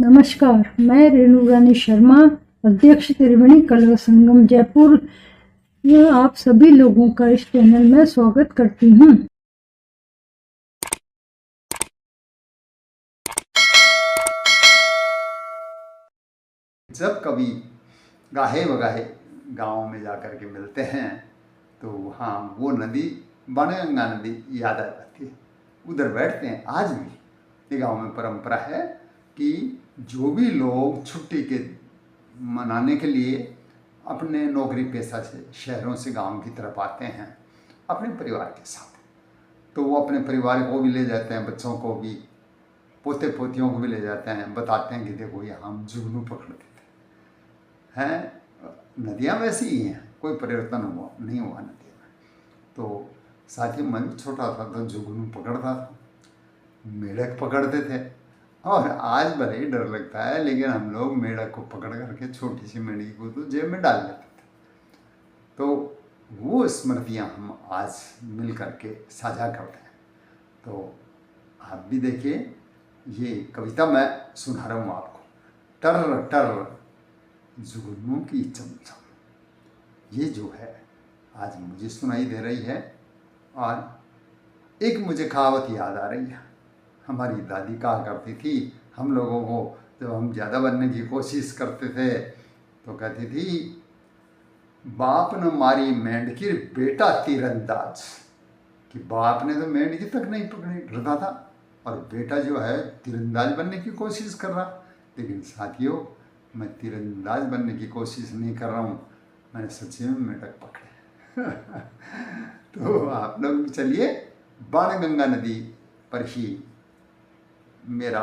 नमस्कार, मैं रेणु रानी शर्मा, अध्यक्ष त्रिवेणी कला संगम जयपुर। आप सभी लोगों का इस चैनल में स्वागत करती हूँ। जब कभी गाहे बगाहे गाँव में जाकर के मिलते हैं तो वहाँ वो नदी बाणगंगा नदी याद आ जाती है। उधर बैठते हैं। आज भी ये गाँव में परंपरा है कि जो भी लोग छुट्टी के मनाने के लिए अपने नौकरी पेशा से शहरों से गांव की तरफ आते हैं अपने परिवार के साथ, तो वो अपने परिवार को भी ले जाते हैं, बच्चों को भी, पोते पोतियों को भी ले जाते हैं। बताते हैं कि देखो ये हम जुगनू पकड़ते हैं। नदियाँ वैसी ही हैं, कोई परिवर्तन नहीं हुआ नदियों में। तो साथ ही मैं भी छोटा था तो जुगनू पकड़ता था, मेढक पकड़ते थे। और आज भले ही डर लगता है, लेकिन हम लोग मेढक को पकड़ करके छोटी सी मेढक को तो जेब में डाल लेते थे। तो वो स्मृतियाँ हम आज मिल करके साझा करते हैं। तो आप भी देखिए, ये कविता मैं सुना रहा हूँ आपको। टर टर जुगनू की चमचम, ये जो है आज मुझे सुनाई दे रही है। और एक मुझे कहावत याद आ रही है। हमारी दादी कहा करती थी हम लोगों को, जब हम ज़्यादा बनने की कोशिश करते थे तो कहती थी, बाप ने मारी मेंढकी बेटा तीरंदाज। कि बाप ने तो मेंढकी तक नहीं पकड़ी, डरता था, और बेटा जो है तीरंदाज बनने की कोशिश कर रहा। लेकिन साथियों, मैं तीरंदाज बनने की कोशिश नहीं कर रहा हूँ, मैंने सच्ची में मेढक पकड़े। तो आप लोग चलिए, बाणगंगा नदी पर ही मेरा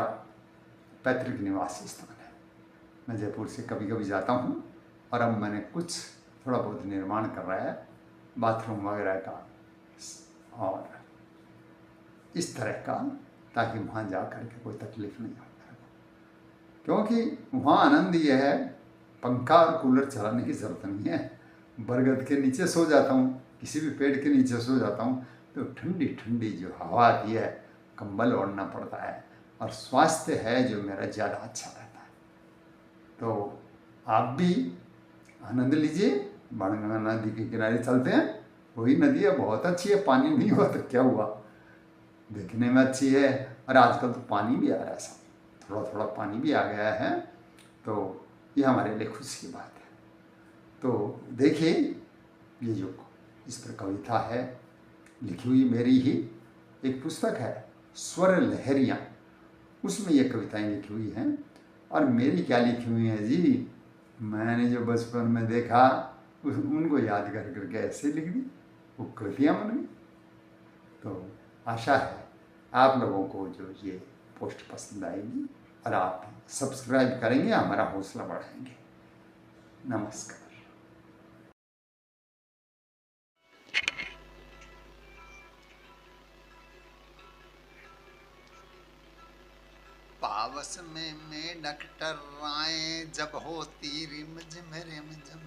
पैतृक निवास स्थान है। मैं जयपुर से कभी कभी जाता हूँ, और अब मैंने कुछ थोड़ा बहुत निर्माण कर रहा है बाथरूम वगैरह का और इस तरह का, ताकि वहाँ जा कर के कोई तकलीफ नहीं हो। क्योंकि वहाँ आनंद ये है, पंखा और कूलर चलाने की ज़रूरत नहीं है। बरगद के नीचे सो जाता हूँ, किसी भी पेड़ के नीचे सो जाता हूँ, तो ठंडी ठंडी जो हवा आती है, कंबल ओढ़ना पड़ता है, और स्वास्थ्य है जो मेरा ज़्यादा अच्छा रहता है। तो आप भी आनंद लीजिए। बाणगंगा नदी के किनारे चलते हैं। वही नदी है, बहुत अच्छी है। पानी नहीं हुआ तो क्या हुआ, देखने में अच्छी है, और आजकल तो पानी भी आ रहा है, सब थोड़ा थोड़ा पानी भी आ गया है, तो ये हमारे लिए खुशी की बात है। तो देखिए, ये जो इस पर कविता है लिखी हुई मेरी ही एक पुस्तक है स्वर लहरियाँ, उसमें ये कविताएं लिखी हुई हैं। और मेरी क्या लिखी हुई हैं जी, मैंने जो बचपन में देखा उनको याद कर करके ऐसे लिख दी, वो कृतियाँ बन गई। तो आशा है आप लोगों को जो ये पोस्ट पसंद आएगी, और आप सब्सक्राइब करेंगे, हमारा हौसला बढ़ाएंगे। नमस्कार। पावस में मेढक टर्राए जब होती रिमझिम रिमझिम।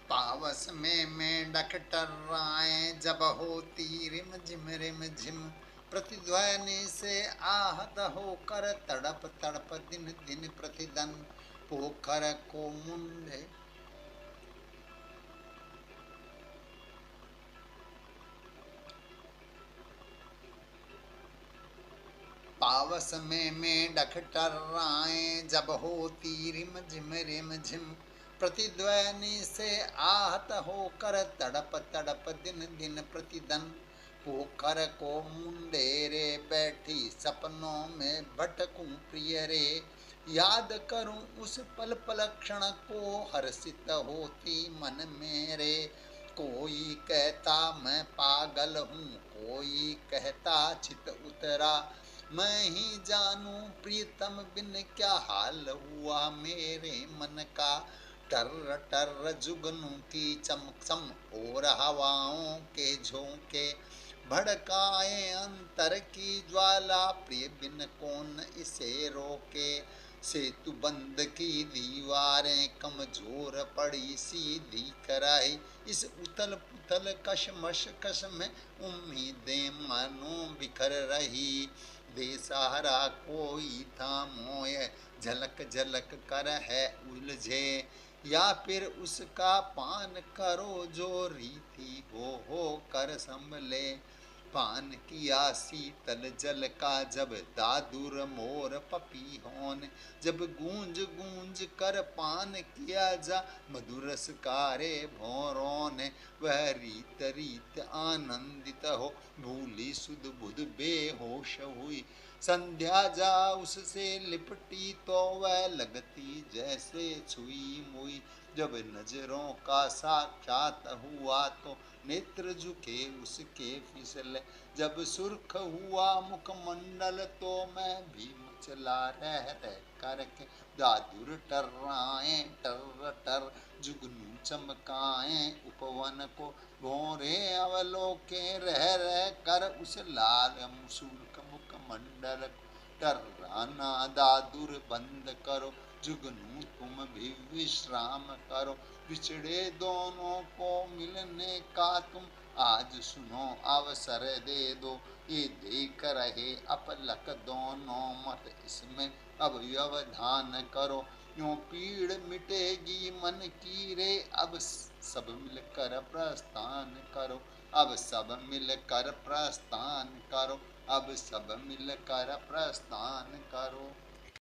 पावस में मेढक टर्राए जब होती रिमझिम रिमझिम। प्रतिध्वनि से आहत होकर तड़प तड़प दिन दिन प्रतिदन पोखर को मुंडे। पावस में मेढक टर्राए जब होती रिमझिम रिमझिम। प्रतिध्वनि से आहत होकर तड़प तड़प दिन दिन प्रतिदन पोखर को मुंडे रे। बैठी सपनों में भटकूं प्रिय रे, याद करूं उस पल पल क्षण को हर्षित होती मन मेरे। कोई कहता मैं पागल हूँ, कोई कहता चित उतरा। मैं ही जानूं प्रियतम बिन क्या हाल हुआ मेरे मन का। टर टर जुगनू की चमचम और हवाओं के झोंके। भड़काए अंतर की ज्वाला, प्रिय बिन कौन इसे रोके। सेतु बंद की दीवारें कमजोर पड़ी सीधी कराई। इस उथल पुथल कशमश कश में उम्मीदें मानो बिखर रही। दे सहारा कोई था मोय, झलक झलक कर है उलझे, या फिर उसका पान करो जो रीति हो कर संभले। पान किया शीतल जल का जब दादुर मोर पपीहोन, जब गूंज गूंज कर पान किया जा मधुरस कारे भोरों ने। वह रीत रीत आनंदित हो भूली सुध बुध बेहोश हुई, संध्या जा उससे लिपटी तो वह लगती जैसे छुई मुई। जब नजरों का साक्षात हुआ तो नेत्र झुके उसके फिसले, जब सुर्ख हुआ मुखमंडल तो मैं भी मचला रह करके। दादुर टर्राए टर टर जुगनू चमकाए उपवन को, भोरे अवलोके रह कर उस लाल सुर्ख मुखमंडल को। टर्राना दादुर बंद करो, जुगनू तुम भी विश्राम करो, बिछड़े दोनों को मिलने का तुम आज सुनो अवसर दे दो। ये देख रहे अपलक दोनों मत इसमें अब व्यवधान करो, यूं पीड़ मिटेगी मन की रे अब सब मिलकर प्रस्थान करो। अब सब मिलकर प्रस्थान करो, अब सब मिलकर प्रस्थान करो।